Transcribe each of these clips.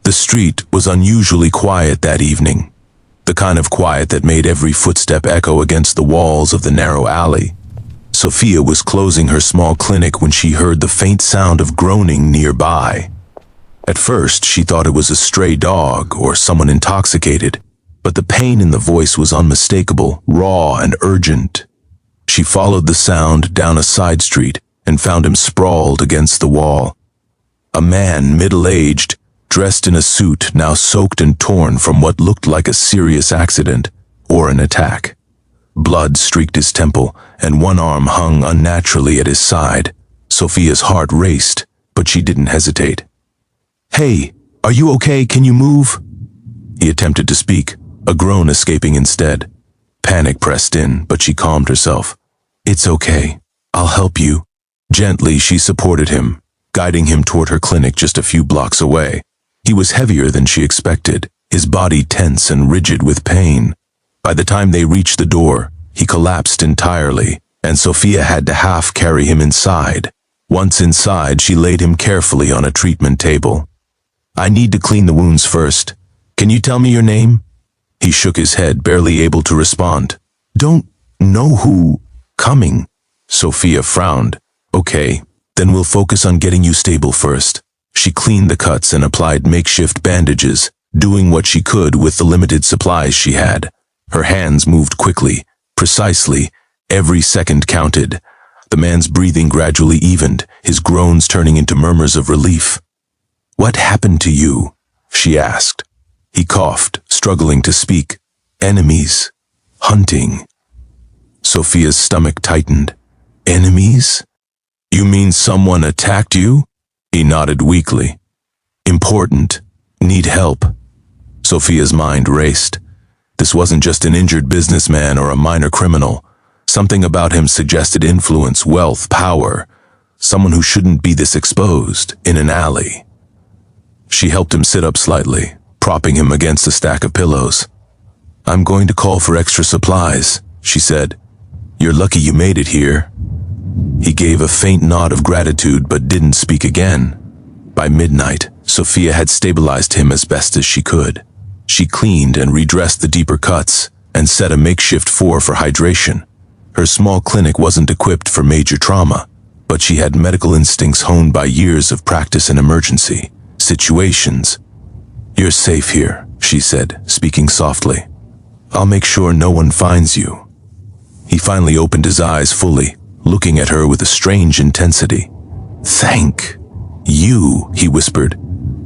The street was unusually quiet that evening, the kind of quiet that made every footstep echo against the walls of the narrow alley. Sophia was closing her small clinic when she heard the faint sound of groaning nearby. At first, she thought it was a stray dog or someone intoxicated, but the pain in the voice was unmistakable, raw and urgent. She followed the sound down a side street and found him sprawled against the wall. A man, middle-aged, dressed in a suit now soaked and torn from what looked like a serious accident or an attack. Blood streaked his temple, and one arm hung unnaturally at his side. Sophia's heart raced, but she didn't hesitate. "Hey, are you okay? Can you move?" He attempted to speak, a groan escaping instead. Panic pressed in, but she calmed herself. "It's okay. I'll help you." Gently, she supported him, guiding him toward her clinic just a few blocks away. He was heavier than she expected, his body tense and rigid with pain. By the time they reached the door, he collapsed entirely, and Sophia had to half carry him inside. Once inside, she laid him carefully on a treatment table. "I need to clean the wounds first. Can you tell me your name?" He shook his head, barely able to respond. "Don't know who coming." Sophia frowned. "Okay, then we'll focus on getting you stable first." She cleaned the cuts and applied makeshift bandages, doing what she could with the limited supplies she had. Her hands moved quickly, precisely. Every second counted. The man's breathing gradually evened, his groans turning into murmurs of relief. "What happened to you?" she asked. He coughed, struggling to speak. "Enemies. Hunting." Sophia's stomach tightened. "Enemies? You mean someone attacked you?" He nodded weakly. "Important. Need help." Sophia's mind raced. This wasn't just an injured businessman or a minor criminal. Something about him suggested influence, wealth, power. Someone who shouldn't be this exposed in an alley. She helped him sit up slightly, propping him against a stack of pillows. "I'm going to call for extra supplies," she said. "You're lucky you made it here." He gave a faint nod of gratitude but didn't speak again. By midnight, Sophia had stabilized him as best as she could. She cleaned and redressed the deeper cuts and set a makeshift for hydration. Her small clinic wasn't equipped for major trauma, but she had medical instincts honed by years of practice in emergency situations. "You're safe here," she said, speaking softly. "I'll make sure no one finds you." He finally opened his eyes fully, looking at her with a strange intensity. "Thank you," he whispered.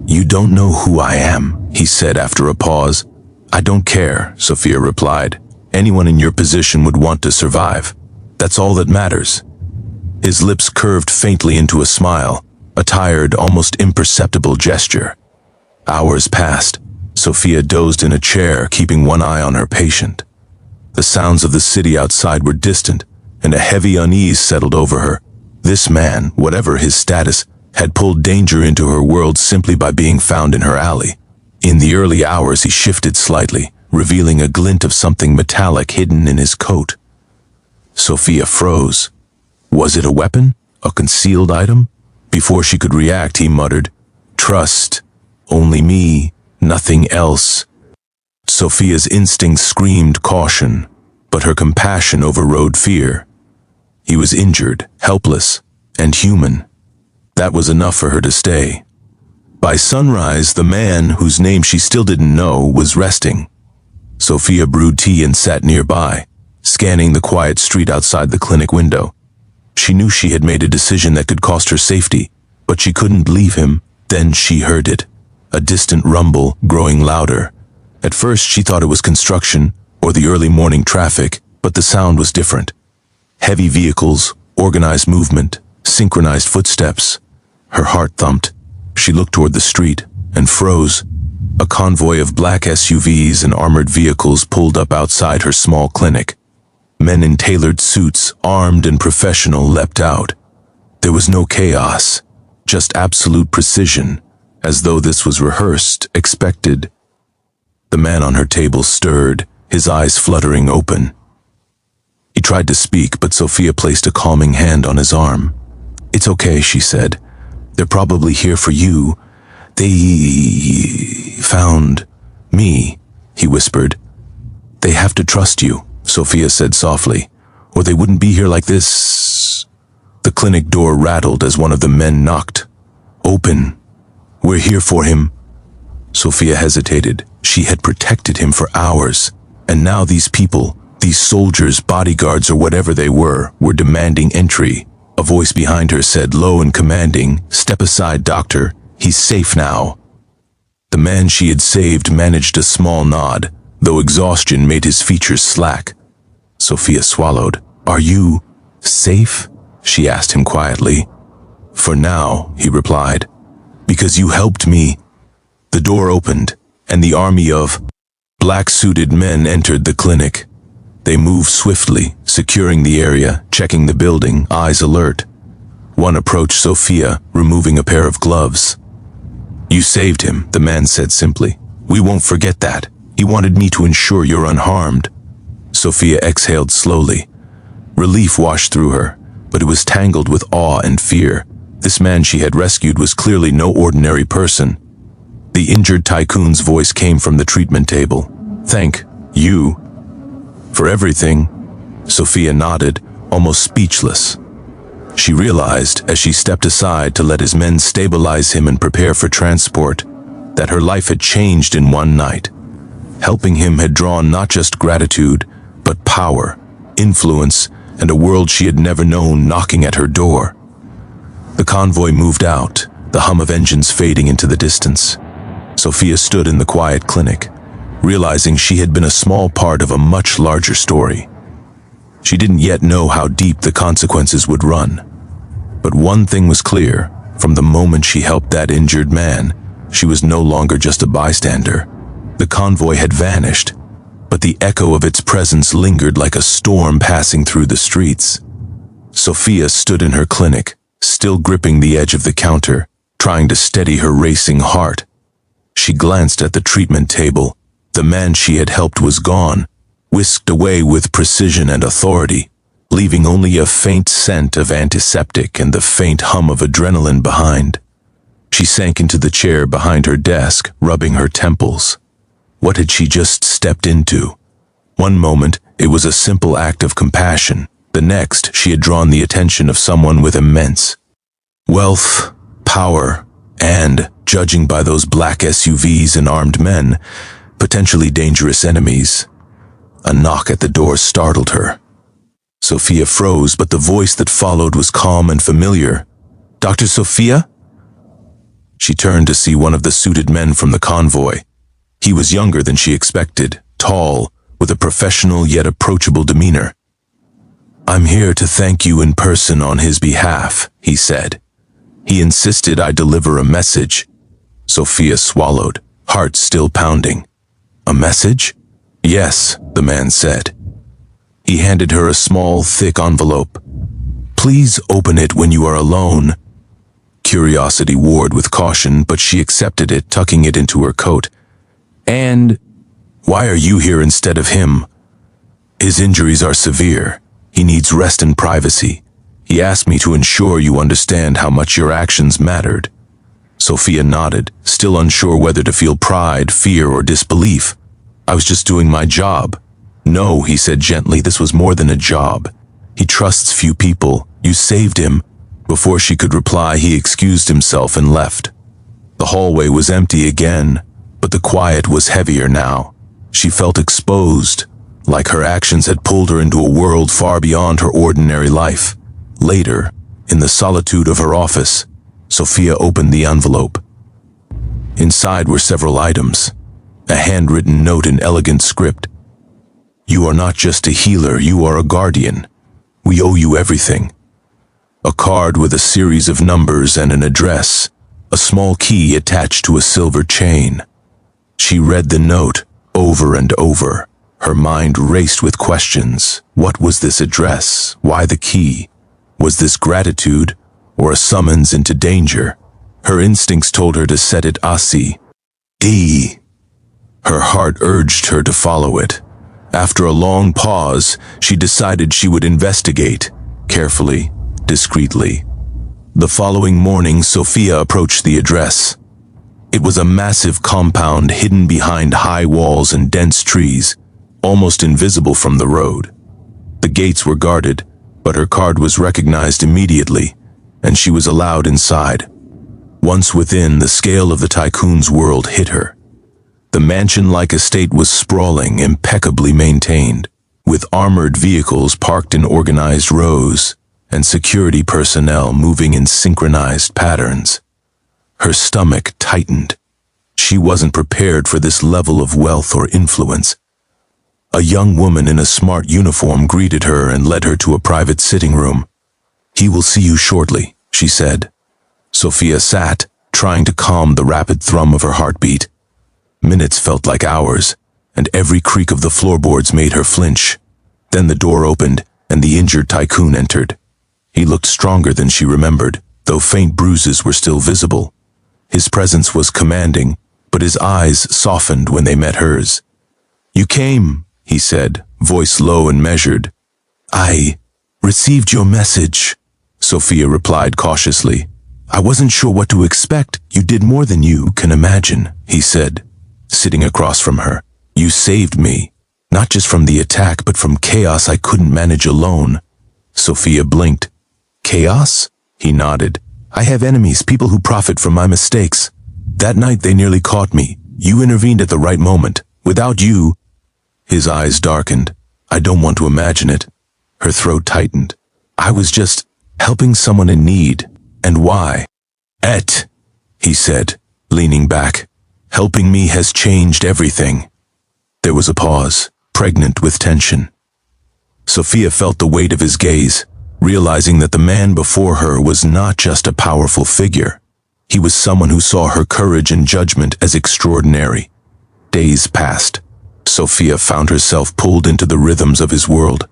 "You don't know who I am," he said after a pause. "I don't care," Sophia replied. "Anyone in your position would want to survive. That's all that matters." His lips curved faintly into a smile, a tired, almost imperceptible gesture. Hours passed. Sophia dozed in a chair, keeping one eye on her patient. The sounds of the city outside were distant, and a heavy unease settled over her. This man, whatever his status, had pulled danger into her world simply by being found in her alley. In the early hours, he shifted slightly, revealing a glint of something metallic hidden in his coat. Sophia froze. Was it a weapon? A concealed item? Before she could react, he muttered, "Trust. Only me. Nothing else." Sophia's instincts screamed caution, but her compassion overrode fear. He was injured, helpless, and human. That was enough for her to stay. By sunrise, the man, whose name she still didn't know, was resting. Sophia brewed tea and sat nearby, scanning the quiet street outside the clinic window. She knew she had made a decision that could cost her safety, but she couldn't leave him. Then she heard it, a distant rumble growing louder. At first, she thought it was construction or the early morning traffic, but the sound was different. Heavy vehicles, organized movement, synchronized footsteps. Her heart thumped. She looked toward the street and froze. A convoy of black SUVs and armored vehicles pulled up outside her small clinic. Men in tailored suits, armed and professional, leapt out. There was no chaos, just absolute precision, as though this was rehearsed, expected. The man on her table stirred, his eyes fluttering open. He tried to speak, but Sophia placed a calming hand on his arm. "It's okay," she said. "They're probably here for you. They found me, he whispered. They have to trust you, Sophia said softly, or they wouldn't be here like this. The clinic door rattled as one of the men knocked. Open. We're here for him. Sophia hesitated. She had protected him for hours, and now these people, these soldiers, bodyguards, or whatever they were demanding entry. A voice behind her said, low and commanding, "Step aside, doctor. He's safe now." The man she had saved managed a small nod, though exhaustion made his features slack. Sophia swallowed. "Are you safe?" she asked him quietly. "For now," he replied, "because you helped me." The door opened, and the army of black-suited men entered the clinic. They moved swiftly, securing the area, checking the building, eyes alert. One approached Sophia, removing a pair of gloves. "You saved him," the man said simply. "We won't forget that. He wanted me to ensure you're unharmed." Sophia exhaled slowly. Relief washed through her, but it was tangled with awe and fear. This man she had rescued was clearly no ordinary person. The injured Tycoon's voice came from the treatment table. "Thank you for everything." Sophia nodded, almost speechless. She realized, as she stepped aside to let his men stabilize him and prepare for transport, that her life had changed in one night. Helping him had drawn not just gratitude, but power, influence, and a world she had never known knocking at her door. The convoy moved out, the hum of engines fading into the distance. Sophia stood in the quiet clinic, realizing she had been a small part of a much larger story. She didn't yet know how deep the consequences would run. But one thing was clear: from the moment she helped that injured man, she was no longer just a bystander. The convoy had vanished, but the echo of its presence lingered like a storm passing through the streets. Sophia stood in her clinic, still gripping the edge of the counter, trying to steady her racing heart. She glanced at the treatment table. The man she had helped was gone, whisked away with precision and authority, leaving only a faint scent of antiseptic and the faint hum of adrenaline behind. She sank into the chair behind her desk, rubbing her temples. What had she just stepped into? One moment, it was a simple act of compassion. The next, she had drawn the attention of someone with immense wealth, power, and, judging by those black SUVs and armed men, potentially dangerous enemies. A knock at the door startled her. Sophia froze, but the voice that followed was calm and familiar. "Dr. Sophia?" She turned to see one of the suited men from the convoy. He was younger than she expected, tall, with a professional yet approachable demeanor. "I'm here to thank you in person on his behalf," he said. He insisted I deliver a message. Sophia swallowed, heart still pounding. "A message?" "Yes," the man said. He handed her a small, thick envelope. "Please open it when you are alone." Curiosity warred with caution, but she accepted it, tucking it into her coat. "And why are you here instead of him?" "His injuries are severe. He needs rest and privacy. He asked me to ensure you understand how much your actions mattered." Sophia nodded, still unsure whether to feel pride, fear, or disbelief. "I was just doing my job." "No," he said gently, "this was more than a job. He trusts few people. You saved him." Before she could reply, he excused himself and left. The hallway was empty again, but the quiet was heavier now. She felt exposed, like her actions had pulled her into a world far beyond her ordinary life. Later, in the solitude of her office, Sophia opened the envelope. Inside were several items. A handwritten note in elegant script. "You are not just a healer, you are a guardian. We owe you everything." A card with a series of numbers and an address, a small key attached to a silver chain. She read the note over and over. Her mind raced with questions. What was this address? Why the key? Was this gratitude or a summons into danger? Her instincts told her to set it aside. Her heart urged her to follow it. After a long pause, she decided she would investigate, carefully, discreetly. The following morning, Sophia approached the address. It was a massive compound hidden behind high walls and dense trees, almost invisible from the road. The gates were guarded, but her card was recognized immediately, and she was allowed inside. Once within, the scale of the Tycoon's world hit her. The mansion-like estate was sprawling, impeccably maintained, with armored vehicles parked in organized rows and security personnel moving in synchronized patterns. Her stomach tightened. She wasn't prepared for this level of wealth or influence. A young woman in a smart uniform greeted her and led her to a private sitting room. "He will see you shortly," she said. Sophia sat, trying to calm the rapid thrum of her heartbeat. Minutes felt like hours, and every creak of the floorboards made her flinch. Then the door opened, and the injured Tycoon entered. He looked stronger than she remembered, though faint bruises were still visible. His presence was commanding, but his eyes softened when they met hers. "You came," he said, voice low and measured. "I received your message," Sophia replied cautiously. "I wasn't sure what to expect. You did more than you can imagine," he said, sitting across from her. "You saved me, not just from the attack, but from chaos I couldn't manage alone." Sophia blinked. "Chaos?" He nodded. "I have enemies, people who profit from my mistakes. That night they nearly caught me. You intervened at the right moment. Without you—" His eyes darkened. "I don't want to imagine it." Her throat tightened. "I was just helping someone in need. And why?" He said, leaning back. "Helping me has changed everything." There was a pause, pregnant with tension. Sophia felt the weight of his gaze, realizing that the man before her was not just a powerful figure. He was someone who saw her courage and judgment as extraordinary. Days passed. Sophia found herself pulled into the rhythms of his world.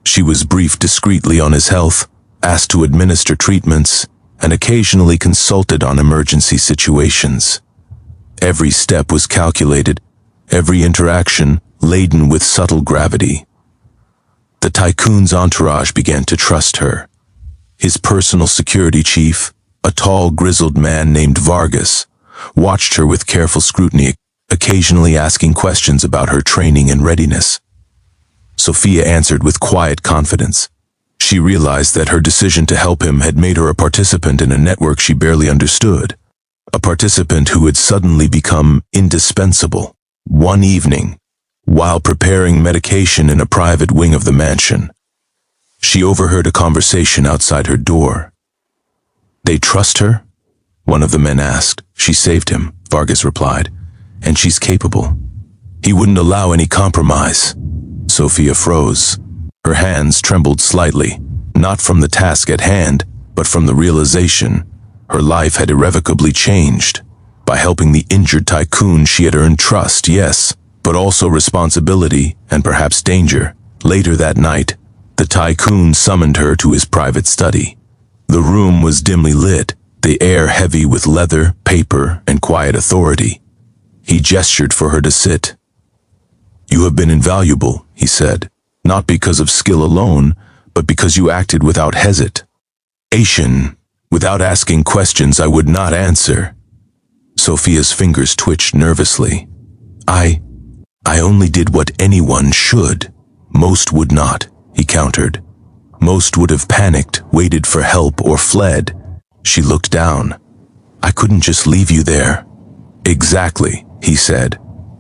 She was briefed discreetly on his health, asked to administer treatments, and occasionally consulted on emergency situations. Every step was calculated, every interaction laden with subtle gravity. The Tycoon's entourage began to trust her. His personal security chief, a tall, grizzled man named Vargas, watched her with careful scrutiny, occasionally asking questions about her training and readiness. Sophia answered with quiet confidence. She realized that her decision to help him had made her a participant in a network she barely understood, a participant who had suddenly become indispensable. One evening, while preparing medication in a private wing of the mansion, she overheard a conversation outside her door. "They trust her?" one of the men asked. "She saved him," Vargas replied, "and she's capable. He wouldn't allow any compromise." Sophia froze. Her hands trembled slightly, not from the task at hand, but from the realization her life had irrevocably changed. By helping the injured Tycoon, she had earned trust, yes, but also responsibility and perhaps danger. Later that night, the Tycoon summoned her to his private study. The room was dimly lit, the air heavy with leather, paper, and quiet authority. He gestured for her to sit. "You have been invaluable," he said, "not because of skill alone, but because you acted without hesitation. Without asking questions I would not answer." Sophia's fingers twitched nervously. I only did what anyone should. Most would not," he countered. "Most would have panicked, waited for help, or fled." She looked down. "I couldn't just leave you there." "Exactly," he said.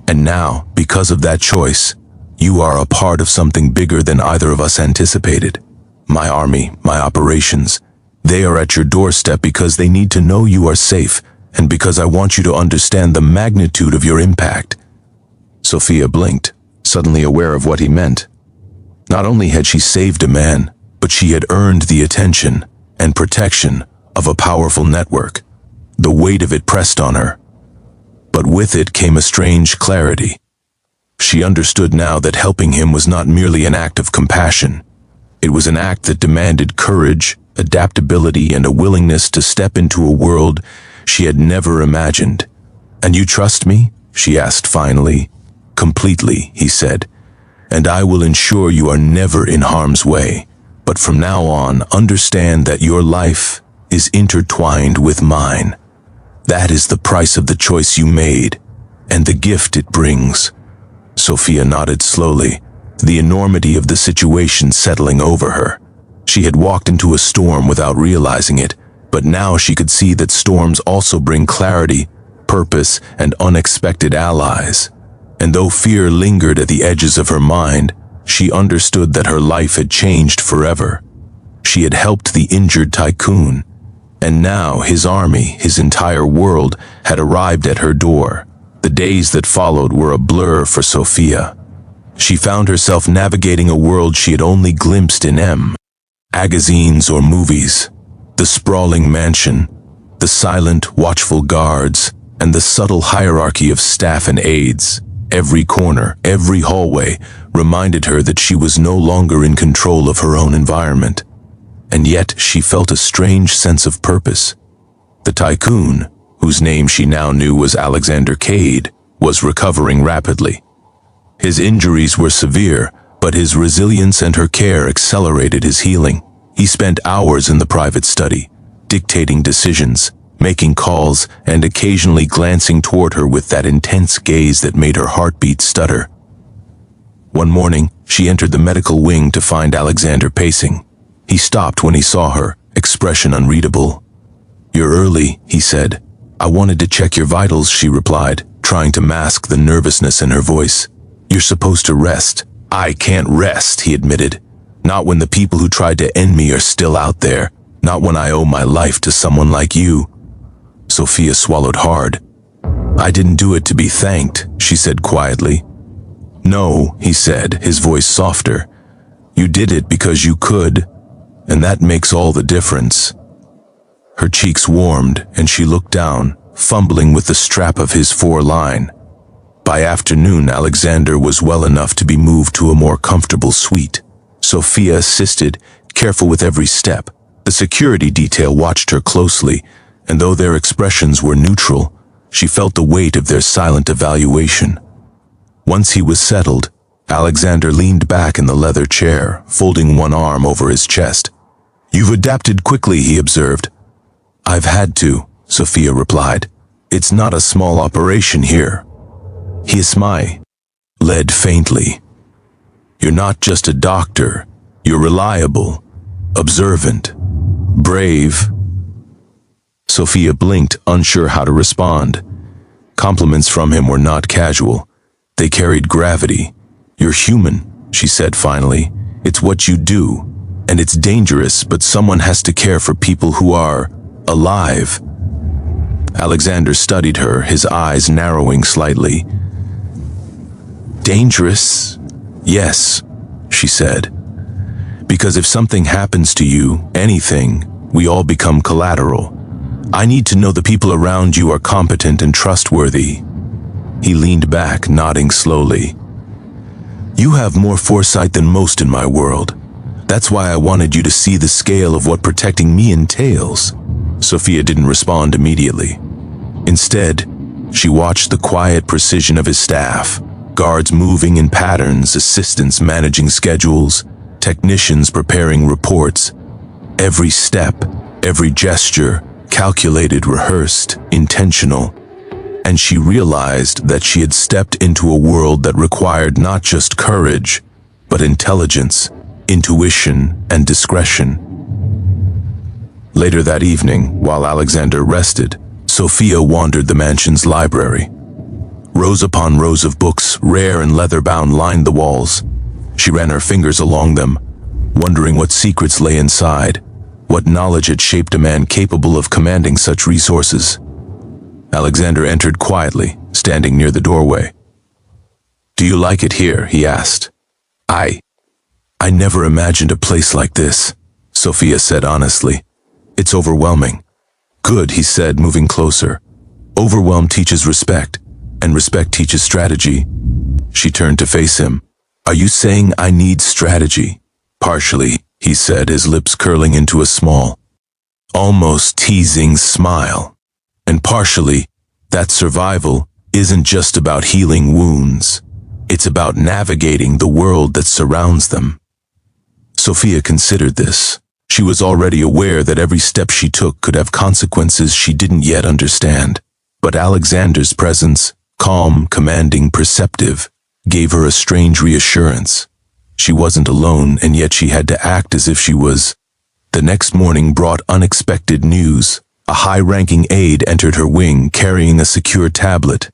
"And now, because of that choice, you are a part of something bigger than either of us anticipated. My army, my operations, they are at your doorstep because they need to know you are safe, and because I want you to understand the magnitude of your impact." Sophia blinked, suddenly aware of what he meant. Not only had she saved a man, but she had earned the attention and protection of a powerful network. The weight of it pressed on her. But with it came a strange clarity. She understood now that helping him was not merely an act of compassion. It was an act that demanded courage, adaptability, and a willingness to step into a world she had never imagined. "And you trust me?" she asked finally. "Completely," he said. "And I will ensure you are never in harm's way. But from now on, understand that your life is intertwined with mine. That is the price of the choice you made, and the gift it brings. Sophia nodded slowly, the enormity of the situation settling over her. She had walked into a storm without realizing it, but now she could see that storms also bring clarity, purpose, and unexpected allies. And though fear lingered at the edges of her mind, she understood that her life had changed forever. She had helped the injured Tycoon, and now his army, his entire world, had arrived at her door. The days that followed were a blur for Sophia. She found herself navigating a world she had only glimpsed in magazines or movies. The sprawling mansion, the silent, watchful guards, and the subtle hierarchy of staff and aides. Every corner, every hallway reminded her that she was no longer in control of her own environment. And yet she felt a strange sense of purpose. The Tycoon, whose name she now knew was Alexander Cade, was recovering rapidly. His injuries were severe, but his resilience and her care accelerated his healing. He spent hours in the private study, dictating decisions, making calls, and occasionally glancing toward her with that intense gaze that made her heartbeat stutter. One morning, she entered the medical wing to find Alexander pacing. He stopped when he saw her, expression unreadable. "You're early," he said. "I wanted to check your vitals," she replied, trying to mask the nervousness in her voice. "You're supposed to rest." "I can't rest," he admitted. "Not when the people who tried to end me are still out there. Not when I owe my life to someone like you." Sophia swallowed hard. "I didn't do it to be thanked," she said quietly. "No," he said, his voice softer. "You did it because you could, and that makes all the difference." Her cheeks warmed, and she looked down, fumbling with the strap of his 4-line. By afternoon, Alexander was well enough to be moved to a more comfortable suite. Sophia assisted, careful with every step. The security detail watched her closely, and though their expressions were neutral, she felt the weight of their silent evaluation. Once he was settled, Alexander leaned back in the leather chair, folding one arm over his chest. "You've adapted quickly," he observed. "I've had to," Sophia replied. "It's not a small operation here." He smiled faintly. "You're not just a doctor. You're reliable, observant, brave." Sophia blinked, unsure how to respond. Compliments from him were not casual. They carried gravity. "You're human," she said finally. "It's what you do, and it's dangerous, but someone has to care for people who are alive." Alexander studied her, his eyes narrowing slightly. "Dangerous? Yes," she said. "Because if something happens to you, anything, we all become collateral. I need to know the people around you are competent and trustworthy." He leaned back, nodding slowly. "You have more foresight than most in my world. That's why I wanted you to see the scale of what protecting me entails." Sophia didn't respond immediately. Instead, she watched the quiet precision of his staff, guards moving in patterns, assistants managing schedules, technicians preparing reports. Every step, every gesture, calculated, rehearsed, intentional. And she realized that she had stepped into a world that required not just courage, but intelligence, intuition, and discretion. Later that evening, while Alexander rested, Sophia wandered the mansion's library. Rows upon rows of books, rare and leather-bound, lined the walls. She ran her fingers along them, wondering what secrets lay inside, what knowledge had shaped a man capable of commanding such resources. Alexander entered quietly, standing near the doorway. "Do you like it here?" he asked. I never imagined a place like this," Sophia said honestly. "It's overwhelming." "Good," he said, moving closer. "Overwhelm teaches respect, and respect teaches strategy." She turned to face him. "Are you saying I need strategy?" "Partially," he said, his lips curling into a small, almost teasing smile. "And partially, that survival isn't just about healing wounds. It's about navigating the world that surrounds them." Sophia considered this. She was already aware that every step she took could have consequences she didn't yet understand. But Alexander's presence, calm, commanding, perceptive, gave her a strange reassurance. She wasn't alone, and yet she had to act as if she was. The next morning brought unexpected news. A high-ranking aide entered her wing, carrying a secure tablet.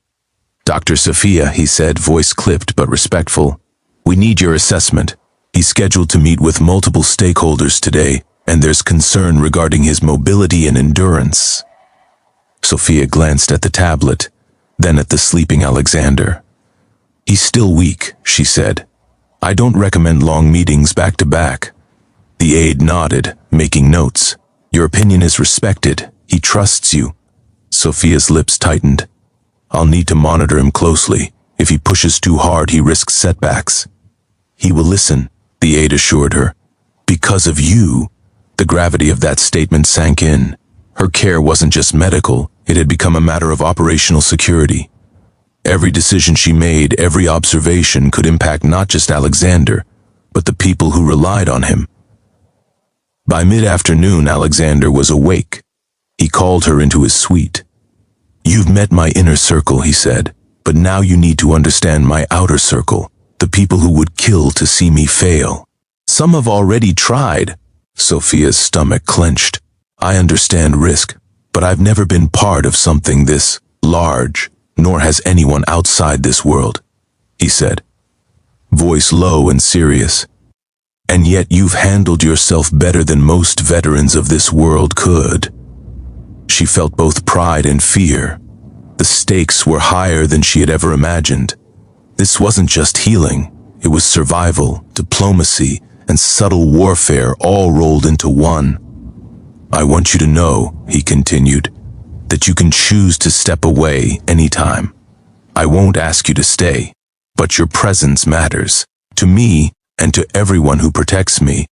"Dr. Sophia," he said, voice clipped but respectful, "we need your assessment. He's scheduled to meet with multiple stakeholders today, and there's concern regarding his mobility and endurance." Sophia glanced at the tablet, then at the sleeping Alexander. "He's still weak," she said. "I don't recommend long meetings back to back." The aide nodded, making notes. "Your opinion is respected. He trusts you." Sophia's lips tightened. "I'll need to monitor him closely. If he pushes too hard, he risks setbacks." "He will listen," the aide assured her. "Because of you." The gravity of that statement sank in. Her care wasn't just medical, it had become a matter of operational security. Every decision she made, every observation could impact not just Alexander, but the people who relied on him. By mid-afternoon, Alexander was awake. He called her into his suite. "You've met my inner circle," he said, "but now you need to understand my outer circle, the people who would kill to see me fail. Some have already tried." Sophia's stomach clenched. "I understand risk, but I've never been part of something this large, nor has anyone outside this world," he said, voice low and serious. "And yet you've handled yourself better than most veterans of this world could." She felt both pride and fear. The stakes were higher than she had ever imagined. This wasn't just healing, it was survival, diplomacy, and subtle warfare all rolled into one. "I want you to know," he continued, "that you can choose to step away anytime. I won't ask you to stay, but your presence matters, to me and to everyone who protects me."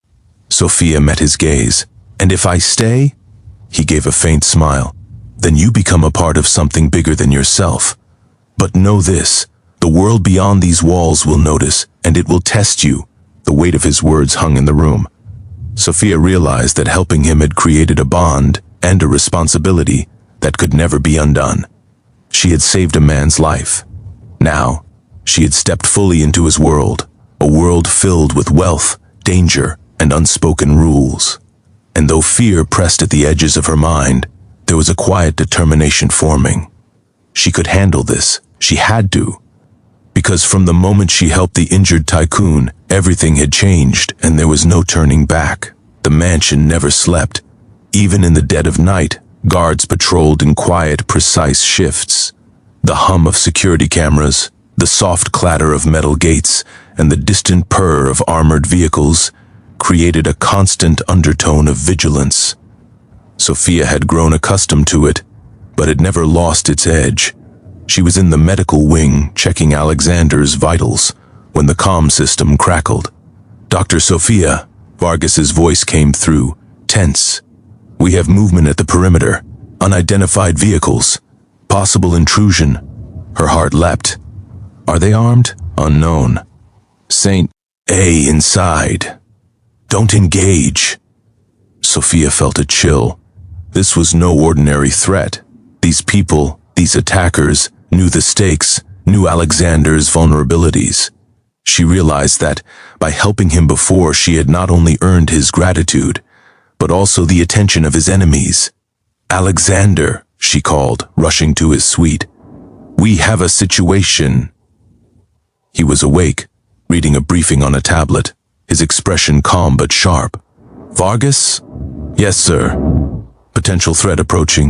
Sophia met his gaze. "And if I stay?" He gave a faint smile. "Then you become a part of something bigger than yourself. But know this, the world beyond these walls will notice, and it will test you." The weight of his words hung in the room. Sophia realized that helping him had created a bond and a responsibility that could never be undone. She had saved a man's life. Now, she had stepped fully into his world, a world filled with wealth, danger, and unspoken rules. And though fear pressed at the edges of her mind, there was a quiet determination forming. She could handle this. She had to. Because from the moment she helped the injured Tycoon, everything had changed and there was no turning back. The mansion never slept. Even in the dead of night, guards patrolled in quiet, precise shifts. The hum of security cameras, the soft clatter of metal gates, and the distant purr of armored vehicles created a constant undertone of vigilance. Sophia had grown accustomed to it, but it never lost its edge. She was in the medical wing, checking Alexander's vitals, when the comm system crackled. "Dr. Sophia," Vargas's voice came through, tense. "We have movement at the perimeter, unidentified vehicles, possible intrusion." Her heart leapt. "Are they armed?" "Unknown." "Saint A inside. Don't engage." Sophia felt a chill. This was no ordinary threat. These people, these attackers, knew the stakes, knew Alexander's vulnerabilities. She realized that, by helping him before, she had not only earned his gratitude, but also the attention of his enemies. "Alexander," she called, rushing to his suite. "We have a situation." He was awake, reading a briefing on a tablet, his expression calm but sharp. "Vargas?" "Yes, sir." "Potential threat approaching."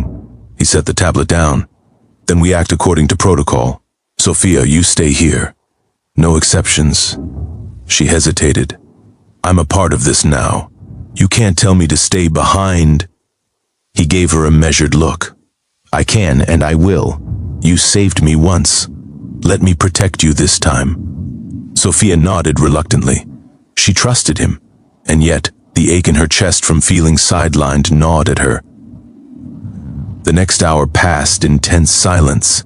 He set the tablet down. "Then we act according to protocol. Sophia, you stay here. No exceptions." She hesitated. "I'm a part of this now. You can't tell me to stay behind." He gave her a measured look. "I can and I will. You saved me once. Let me protect you this time." Sophia nodded reluctantly. She trusted him, and yet the ache in her chest from feeling sidelined gnawed at her. The next hour passed in tense silence.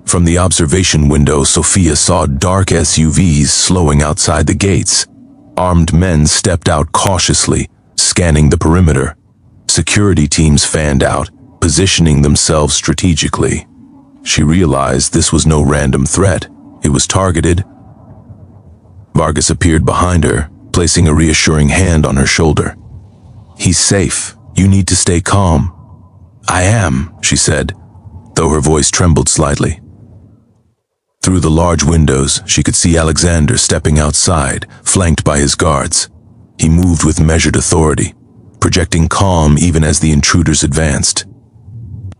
From the observation window, Sophia saw dark SUVs slowing outside the gates. Armed men stepped out cautiously, scanning the perimeter. Security teams fanned out, positioning themselves strategically. She realized this was no random threat. It was targeted. Vargas appeared behind her, placing a reassuring hand on her shoulder. "He's safe. You need to stay calm." "I am," she said, though her voice trembled slightly. Through the large windows, she could see Alexander stepping outside, flanked by his guards. He moved with measured authority, projecting calm even as the intruders advanced.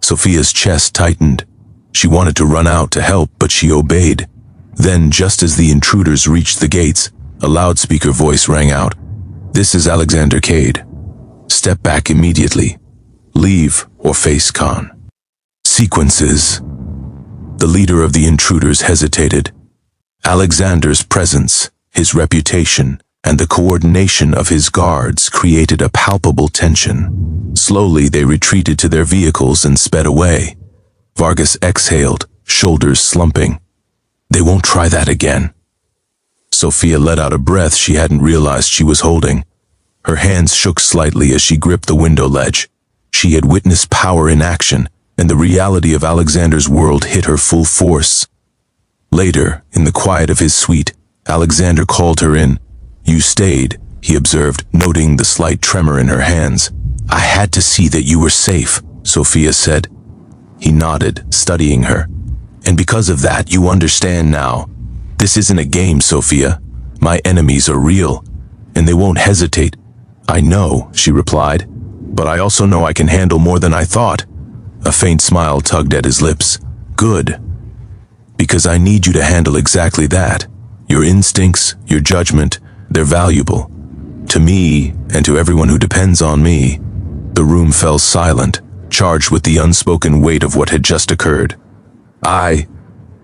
Sophia's chest tightened. She wanted to run out to help, but she obeyed. Then, just as the intruders reached the gates, a loudspeaker voice rang out. "This is Alexander Cade. Step back immediately. Leave or face Khan." Sequences. The leader of the intruders hesitated. Alexander's presence, his reputation, and the coordination of his guards created a palpable tension. Slowly they retreated to their vehicles and sped away. Vargas exhaled, shoulders slumping. They won't try that again. Sophia let out a breath she hadn't realized she was holding. Her hands shook slightly as she gripped the window ledge. She had witnessed power in action, and the reality of Alexander's world hit her full force. Later, in the quiet of his suite, Alexander called her in. "You stayed," he observed, noting the slight tremor in her hands. "I had to see that you were safe," Sophia said. He nodded, studying her. "And because of that, you understand now. This isn't a game, Sophia. My enemies are real, and they won't hesitate." "I know," she replied, "but I also know I can handle more than I thought." A faint smile tugged at his lips. "Good. Because I need you to handle exactly that. Your instincts, your judgment, they're valuable. To me, and to everyone who depends on me." The room fell silent, charged with the unspoken weight of what had just occurred. "I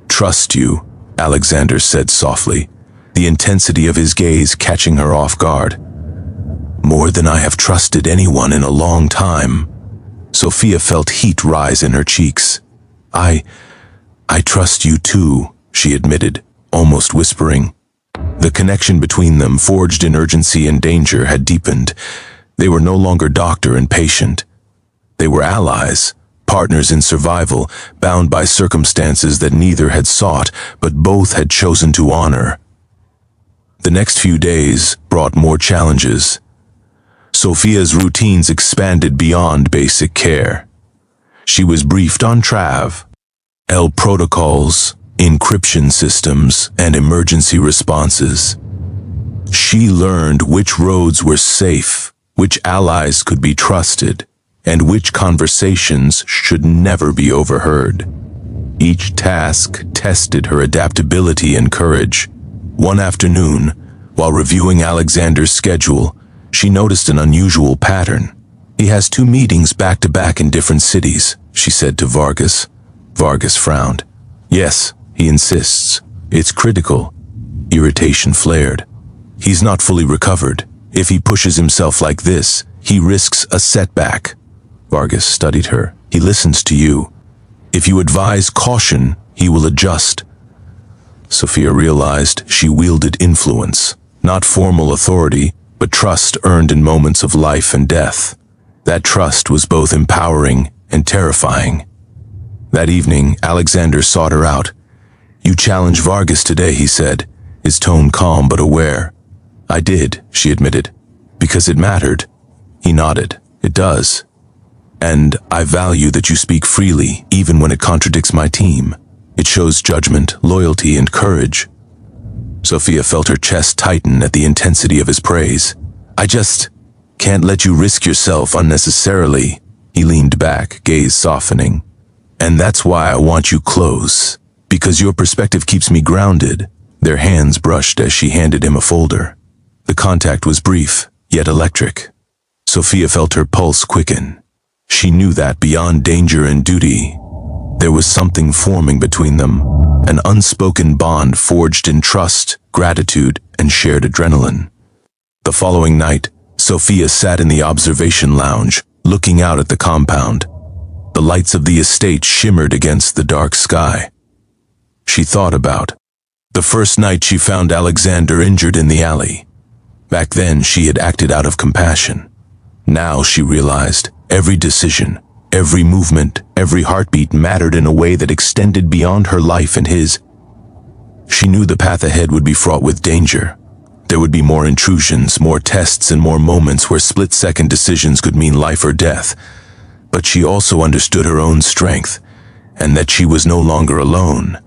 trust you," Alexander said softly, the intensity of his gaze catching her off guard. "More than I have trusted anyone in a long time." Sophia felt heat rise in her cheeks. I trust you too," she admitted, almost whispering. The connection between them, forged in urgency and danger, had deepened. They were no longer doctor and patient. They were allies, partners in survival, bound by circumstances that neither had sought, but both had chosen to honor. The next few days brought more challenges. Sophia's routines expanded beyond basic care. She was briefed on L protocols, encryption systems, and emergency responses. She learned which roads were safe, which allies could be trusted, and which conversations should never be overheard. Each task tested her adaptability and courage. One afternoon, while reviewing Alexander's schedule, she noticed an unusual pattern. "He has 2 meetings back-to-back in different cities," she said to Vargas. Vargas frowned. "Yes, he insists. It's critical." Irritation flared. "He's not fully recovered. If he pushes himself like this, he risks a setback." Vargas studied her. "He listens to you. If you advise caution, he will adjust." Sophia realized she wielded influence, not formal authority, but trust earned in moments of life and death. That trust was both empowering and terrifying. That evening, Alexander sought her out. "You challenged Vargas today," he said, his tone calm but aware. "I did," she admitted. "Because it mattered." He nodded. "It does. And I value that you speak freely, even when it contradicts my team. It shows judgment, loyalty, and courage." Sophia felt her chest tighten at the intensity of his praise. "I just can't let you risk yourself unnecessarily." He leaned back, gaze softening. "And that's why I want you close, because your perspective keeps me grounded." Their hands brushed as she handed him a folder. The contact was brief, yet electric. Sophia felt her pulse quicken. She knew that beyond danger and duty, there was something forming between them, an unspoken bond forged in trust, gratitude, and shared adrenaline. The following night, Sophia sat in the observation lounge, looking out at the compound. The lights of the estate shimmered against the dark sky. She thought about the first night she found Alexander injured in the alley. Back then, she had acted out of compassion. Now she realized every decision, every movement, every heartbeat mattered in a way that extended beyond her life and his. She knew the path ahead would be fraught with danger. There would be more intrusions, more tests, and more moments where split-second decisions could mean life or death. But she also understood her own strength, and that she was no longer alone.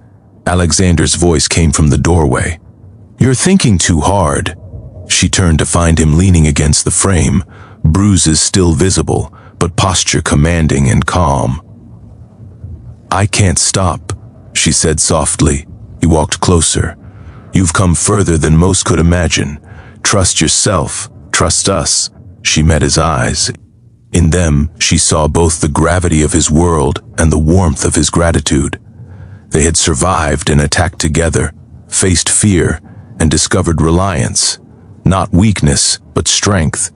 Alexander's voice came from the doorway. "You're thinking too hard." She turned to find him leaning against the frame, bruises still visible, but posture commanding and calm. "I can't stop," she said softly. He walked closer. "You've come further than most could imagine. Trust yourself, trust us." She met his eyes. In them, she saw both the gravity of his world and the warmth of his gratitude. They had survived and attacked together, faced fear, and discovered reliance. Not weakness, but strength.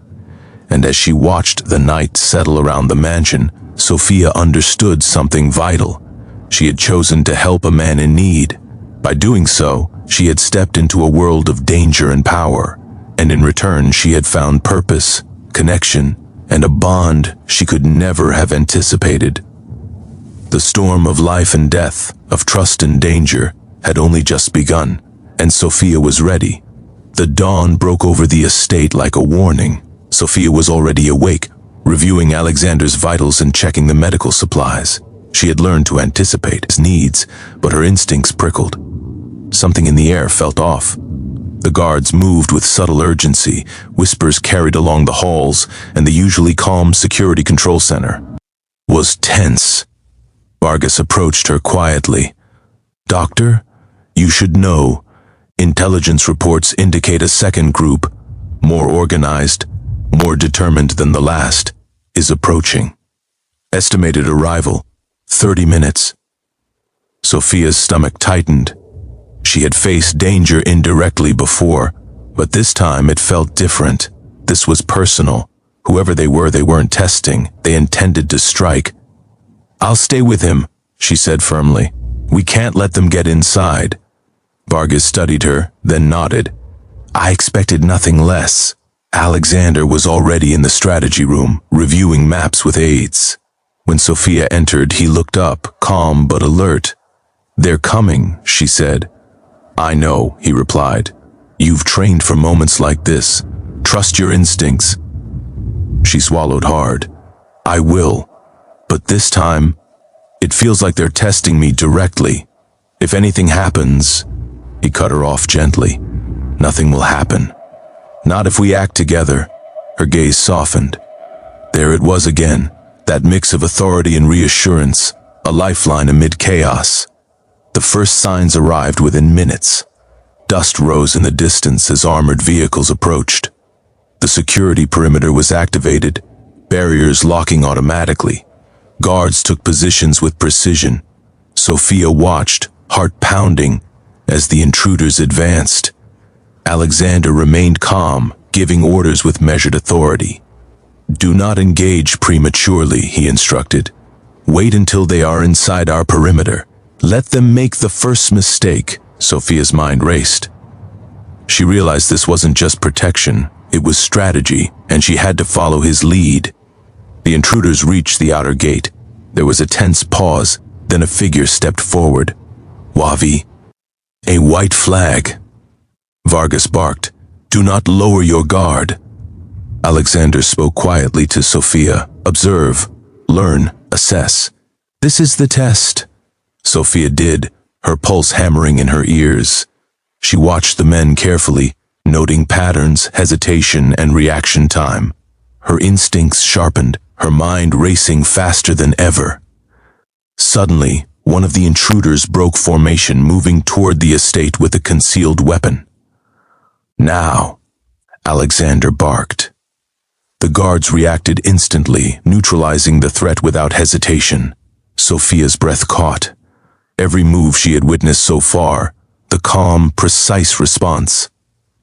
And as she watched the night settle around the mansion, Sophia understood something vital. She had chosen to help a man in need. By doing so, she had stepped into a world of danger and power, and in return she had found purpose, connection, and a bond she could never have anticipated. The storm of life and death, of trust and danger, had only just begun, and Sophia was ready. The dawn broke over the estate like a warning. Sophia was already awake, reviewing Alexander's vitals and checking the medical supplies. She had learned to anticipate his needs, but her instincts prickled. Something in the air felt off. The guards moved with subtle urgency, whispers carried along the halls, and the usually calm security control center was tense. Vargas approached her quietly. "Doctor, you should know. Intelligence reports indicate a second group, more organized, more determined than the last, is approaching. Estimated arrival, 30 minutes. Sophia's stomach tightened. She had faced danger indirectly before, but this time it felt different. This was personal. Whoever they weren't testing. They intended to strike. "I'll stay with him," she said firmly. "We can't let them get inside." Vargas studied her, then nodded. "I expected nothing less." Alexander was already in the strategy room, reviewing maps with aides. When Sophia entered, he looked up, calm but alert. "They're coming," she said. "I know," he replied. "You've trained for moments like this. Trust your instincts." She swallowed hard. "I will. But this time, it feels like they're testing me directly. If anything happens..." He cut her off gently. "Nothing will happen. Not if we act together." Her gaze softened. There it was again, that mix of authority and reassurance, a lifeline amid chaos. The first signs arrived within minutes. Dust rose in the distance as armored vehicles approached. The security perimeter was activated, barriers locking automatically. Guards took positions with precision. Sophia watched, heart pounding, as the intruders advanced. Alexander remained calm, giving orders with measured authority. "Do not engage prematurely," he instructed. "Wait until they are inside our perimeter. Let them make the first mistake." Sophia's mind raced. She realized this wasn't just protection, it was strategy, and she had to follow his lead. The intruders reached the outer gate. There was a tense pause, then a figure stepped forward. "Wavi." "A white flag." Vargas barked. "Do not lower your guard." Alexander spoke quietly to Sophia. "Observe, learn, assess. This is the test." Sophia did, her pulse hammering in her ears. She watched the men carefully, noting patterns, hesitation, and reaction time. Her instincts sharpened, her mind racing faster than ever. Suddenly, one of the intruders broke formation, moving toward the estate with a concealed weapon. "Now," Alexander barked. The guards reacted instantly, neutralizing the threat without hesitation. Sophia's breath caught. Every move she had witnessed so far, the calm, precise response,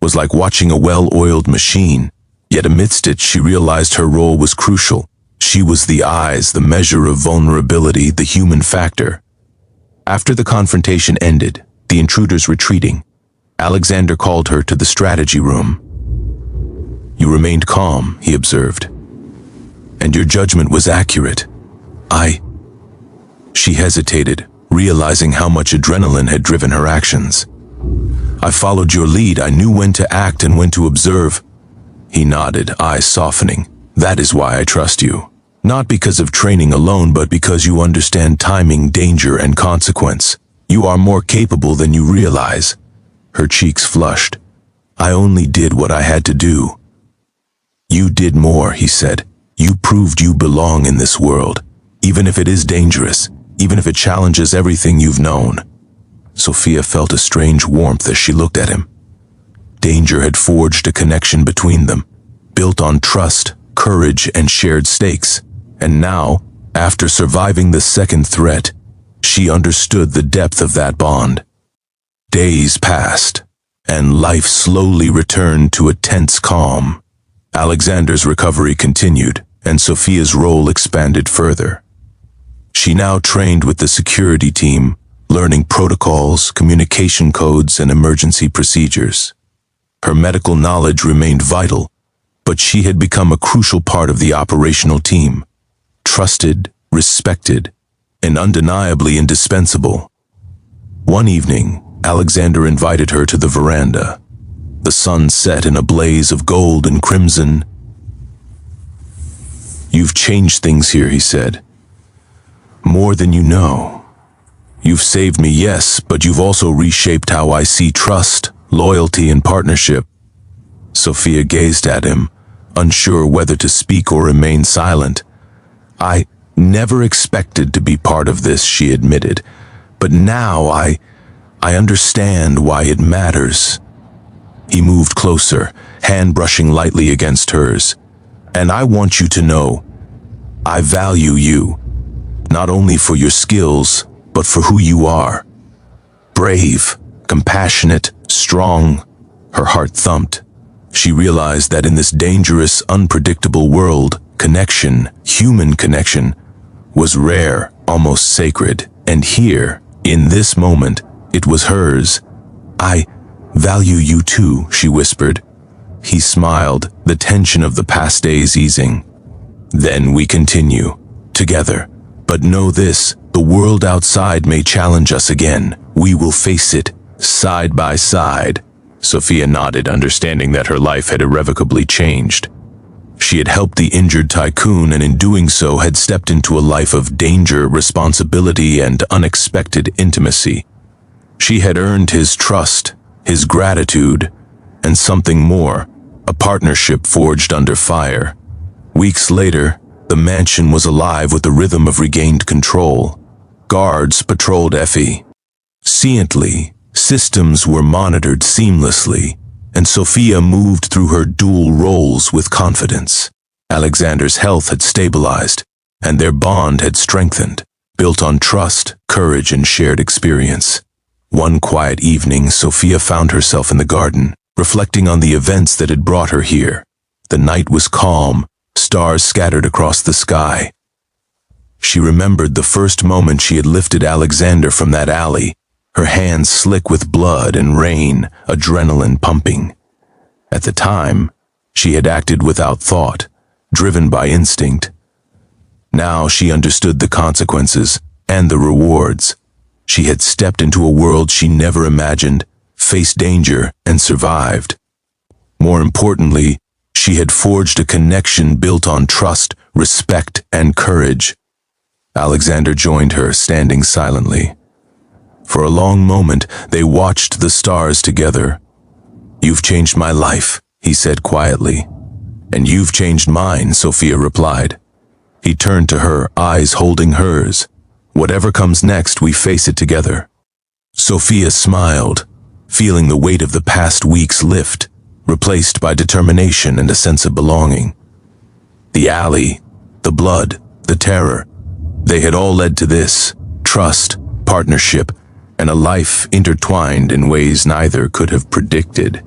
was like watching a well-oiled machine. Yet amidst it, she realized her role was crucial. She was the eyes, the measure of vulnerability, the human factor. After the confrontation ended, the intruders retreating, Alexander called her to the strategy room. "You remained calm," he observed. and your judgment was accurate. She hesitated, realizing how much adrenaline had driven her actions. I followed your lead. I knew when to act and when to observe. He nodded, eyes softening. That is why I trust you. Not because of training alone, but because you understand timing, danger, and consequence. You are more capable than you realize. Her cheeks flushed. I only did what I had to do. You did more, he said. You proved you belong in this world, even if it is dangerous, even if it challenges everything you've known. Sophia felt a strange warmth as she looked at him. Danger had forged a connection between them, built on trust, courage, and shared stakes. And now, after surviving the second threat, she understood the depth of that bond. Days passed, and life slowly returned to a tense calm. Alexander's recovery continued, and Sophia's role expanded further. She now trained with the security team, learning protocols, communication codes, and emergency procedures. Her medical knowledge remained vital, but she had become a crucial part of the operational team, trusted, respected, and undeniably indispensable. One evening, Alexander invited her to the veranda. The sun set in a blaze of gold and crimson. You've changed things here, he said. More than you know. You've saved me, yes, but you've also reshaped how I see trust, loyalty, and partnership. Sophia gazed at him, unsure whether to speak or remain silent. I never expected to be part of this, she admitted, but now I understand why it matters. He moved closer, hand brushing lightly against hers. And I want you to know, I value you, not only for your skills, but for who you are. Brave, compassionate, strong. Her heart thumped. She realized that in this dangerous, unpredictable world, connection, human connection, was rare, almost sacred. And here, in this moment, it was hers. I value you too, she whispered. He smiled, the tension of the past days easing. Then we continue, together. But know this, the world outside may challenge us again. We will face it, side by side. Sophia nodded, understanding that her life had irrevocably changed. She had helped the injured Tycoon, and in doing so had stepped into a life of danger, responsibility, and unexpected intimacy. She had earned his trust, his gratitude, and something more, a partnership forged under fire. Weeks later, the mansion was alive with the rhythm of regained control. Guards patrolled efficiently, systems were monitored seamlessly, and Sophia moved through her dual roles with confidence. Alexander's health had stabilized, and their bond had strengthened, built on trust, courage, and shared experience. One quiet evening, Sophia found herself in the garden, reflecting on the events that had brought her here. The night was calm, stars scattered across the sky. She remembered the first moment she had lifted Alexander from that alley, her hands slick with blood and rain, adrenaline pumping. At the time, she had acted without thought, driven by instinct. Now she understood the consequences and the rewards. She had stepped into a world she never imagined, faced danger, and survived. More importantly, she had forged a connection built on trust, respect, and courage. Alexander joined her, standing silently. For a long moment, they watched the stars together. You've changed my life, he said quietly. And you've changed mine, Sophia replied. He turned to her, eyes holding hers. Whatever comes next, we face it together. Sophia smiled, feeling the weight of the past weeks lift, replaced by determination and a sense of belonging. The alley, the blood, the terror, they had all led to this: trust, partnership, and a life intertwined in ways neither could have predicted.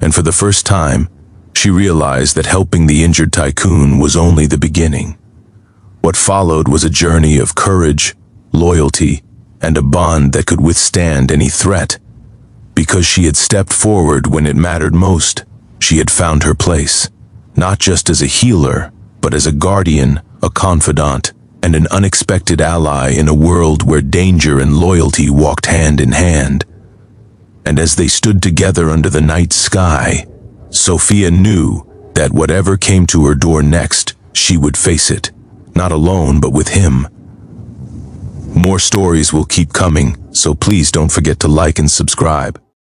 And for the first time, she realized that helping the injured Tycoon was only the beginning. What followed was a journey of courage, loyalty, and a bond that could withstand any threat. Because she had stepped forward when it mattered most, she had found her place, not just as a healer, but as a guardian, a confidant, and an unexpected ally in a world where danger and loyalty walked hand in hand. And as they stood together under the night sky, Sophia knew that whatever came to her door next, she would face it, not alone but with him. More stories will keep coming, so please don't forget to like and subscribe.